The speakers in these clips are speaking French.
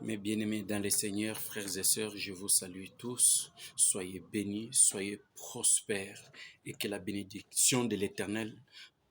Mes bien-aimés dans le Seigneur, frères et sœurs, je vous salue tous. Soyez bénis, soyez prospères et que la bénédiction de l'Éternel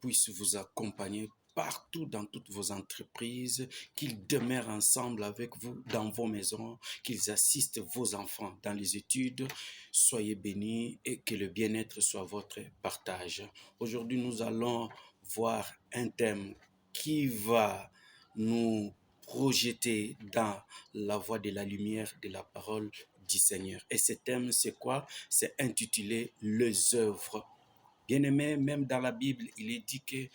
puisse vous accompagner partout dans toutes vos entreprises, qu'ils demeurent ensemble avec vous dans vos maisons, qu'ils assistent vos enfants dans les études. Soyez bénis et que le bien-être soit votre partage. Aujourd'hui, nous allons voir un thème qui va nous projeter dans la voie de la lumière de la parole du Seigneur. Et ce thème, c'est quoi? C'est intitulé Les œuvres. Bien-aimés, même dans la Bible, il est dit que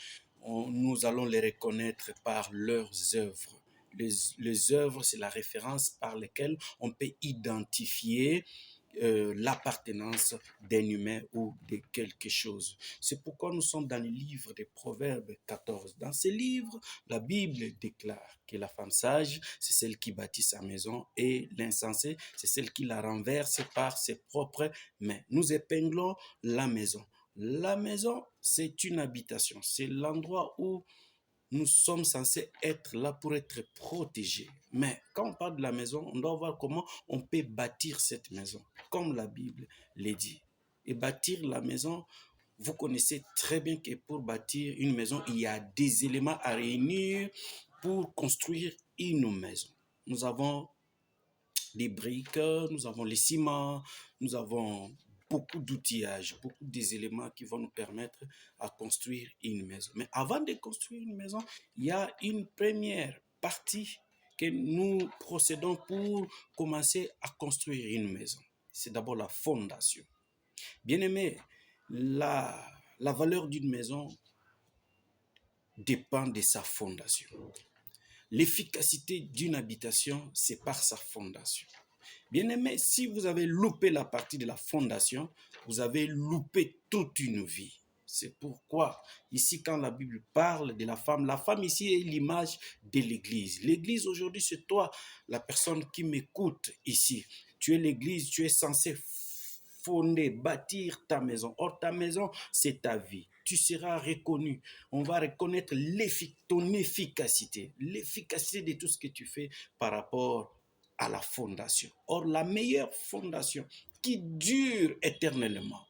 nous allons les reconnaître par leurs œuvres. Les œuvres, c'est la référence par laquelle on peut identifier l'appartenance d'un humain ou de quelque chose. C'est pourquoi nous sommes dans le livre des Proverbes 14. Dans ce livre, la Bible déclare que la femme sage, c'est celle qui bâtit sa maison et l'insensé, c'est celle qui la renverse par ses propres mains. Nous épinglons la maison. La maison, c'est une habitation. C'est l'endroit où nous sommes censés être là pour être protégés. Mais quand on parle de la maison, on doit voir comment on peut bâtir cette maison, comme la Bible le dit. Et bâtir la maison, vous connaissez très bien que pour bâtir une maison, il y a des éléments à réunir pour construire une maison. Nous avons des briques, nous avons les ciments, nous avons beaucoup d'outillages, beaucoup des éléments qui vont nous permettre à construire une maison. Mais avant de construire une maison, il y a une première partie que nous procédons pour commencer à construire une maison. C'est d'abord la fondation. Bien aimé, la valeur d'une maison dépend de sa fondation. L'efficacité d'une habitation, c'est par sa fondation. Bien-aimé, si vous avez loupé la partie de la fondation, vous avez loupé toute une vie. C'est pourquoi, ici, quand la Bible parle de la femme ici est l'image de l'Église. L'Église, aujourd'hui, c'est toi, la personne qui m'écoute ici. Tu es l'Église, tu es censé fonder, bâtir ta maison. Or, ta maison, c'est ta vie. Tu seras reconnu. On va reconnaître ton efficacité, l'efficacité de tout ce que tu fais par rapport à la fondation. Or, la meilleure fondation qui dure éternellement,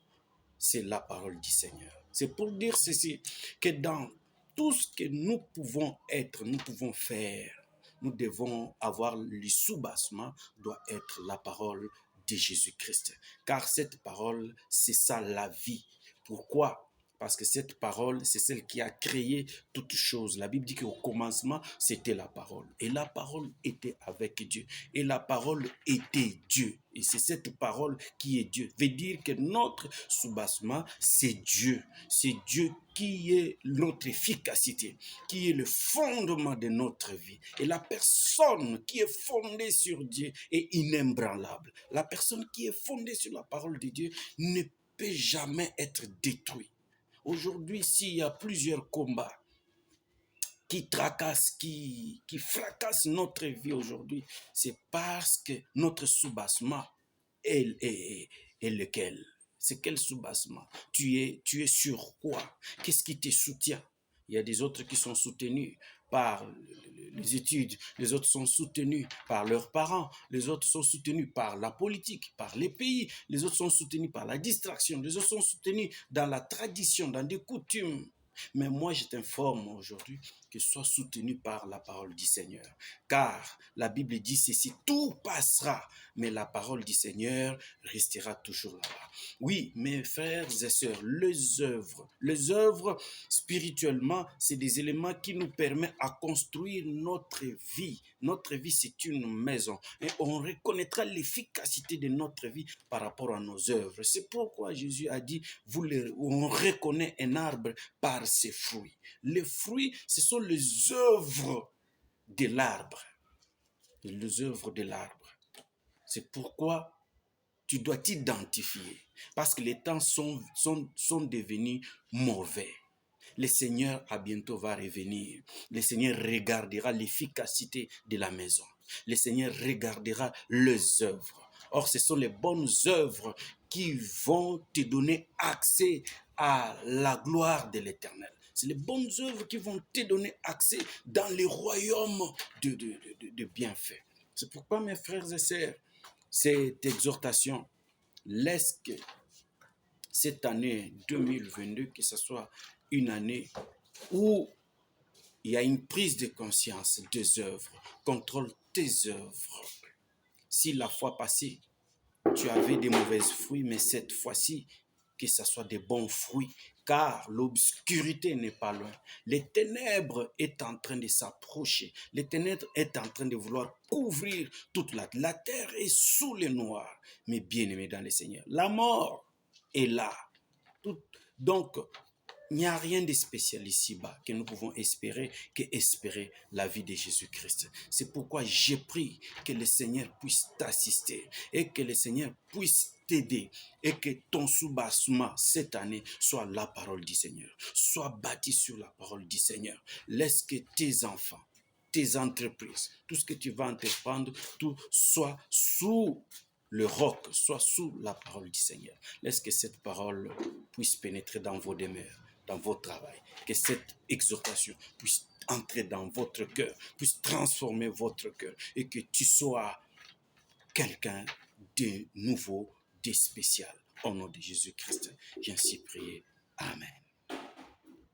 c'est la parole du Seigneur. C'est pour dire ceci, que dans tout ce que nous pouvons être, nous pouvons faire, nous devons avoir le soubassement, doit être la parole de Jésus-Christ. Car cette parole, c'est ça la vie. Pourquoi? Parce que cette parole, c'est celle qui a créé toutes choses. La Bible dit qu'au commencement, c'était la parole. Et la parole était avec Dieu. Et la parole était Dieu. Et c'est cette parole qui est Dieu. Veut dire que notre soubassement, c'est Dieu. C'est Dieu qui est notre efficacité, qui est le fondement de notre vie. Et la personne qui est fondée sur Dieu est inébranlable. La personne qui est fondée sur la parole de Dieu ne peut jamais être détruite. Aujourd'hui, s'il y a plusieurs combats qui tracassent, qui fracassent notre vie aujourd'hui, c'est parce que notre soubassement est lequel? C'est quel soubassement? Tu es sur quoi? Qu'est-ce qui te soutient? Il y a des autres qui sont soutenus par les études, les autres sont soutenus par leurs parents, les autres sont soutenus par la politique, par les pays, les autres sont soutenus par la distraction, les autres sont soutenus dans la tradition, dans des coutumes. Mais moi, je t'informe aujourd'hui que sois soutenu par la parole du Seigneur. Car la Bible dit ceci, tout passera, mais la parole du Seigneur restera toujours là-bas. Oui, mes frères et sœurs, les œuvres spirituellement, c'est des éléments qui nous permettent à construire notre vie. Notre vie, c'est une maison. Et on reconnaîtra l'efficacité de notre vie par rapport à nos œuvres. C'est pourquoi Jésus a dit, on reconnaît un arbre par ses fruits. Les fruits, ce sont les œuvres de l'arbre. Les œuvres de l'arbre. C'est pourquoi tu dois t'identifier. Parce que les temps sont devenus mauvais. Le Seigneur à bientôt va revenir. Le Seigneur regardera l'efficacité de la maison. Le Seigneur regardera les œuvres. Or, ce sont les bonnes œuvres qui vont te donner accès à la gloire de l'Éternel. C'est les bonnes œuvres qui vont te donner accès dans les royaumes de bienfaits. C'est pourquoi, mes frères et sœurs, cette exhortation, laisse que cette année 2022, que ce soit une année où il y a une prise de conscience des œuvres. Contrôle tes œuvres. Si la fois passée, tu avais des mauvaises fruits, mais cette fois-ci, que ce soit des bons fruits, car l'obscurité n'est pas loin. Les ténèbres est en train de s'approcher. Les ténèbres est en train de vouloir couvrir toute la terre est sous le noir. Mais bien aimé dans le Seigneur, la mort est là. Donc, il n'y a rien de spécial ici-bas que nous pouvons espérer qu'espérer la vie de Jésus-Christ. C'est pourquoi j'ai pris que le Seigneur puisse t'assister et que le Seigneur puisse t'aider et que ton soubassement cette année soit la parole du Seigneur. Sois bâti sur la parole du Seigneur. Laisse que tes enfants, tes entreprises, tout ce que tu vas entreprendre, tout soit sous le roc, soit sous la parole du Seigneur. Laisse que cette parole puisse pénétrer dans vos demeures, dans votre travail, que cette exhortation puisse entrer dans votre cœur, puisse transformer votre cœur et que tu sois quelqu'un de nouveau, de spécial. Au nom de Jésus-Christ, j'ai ainsi prié. Amen.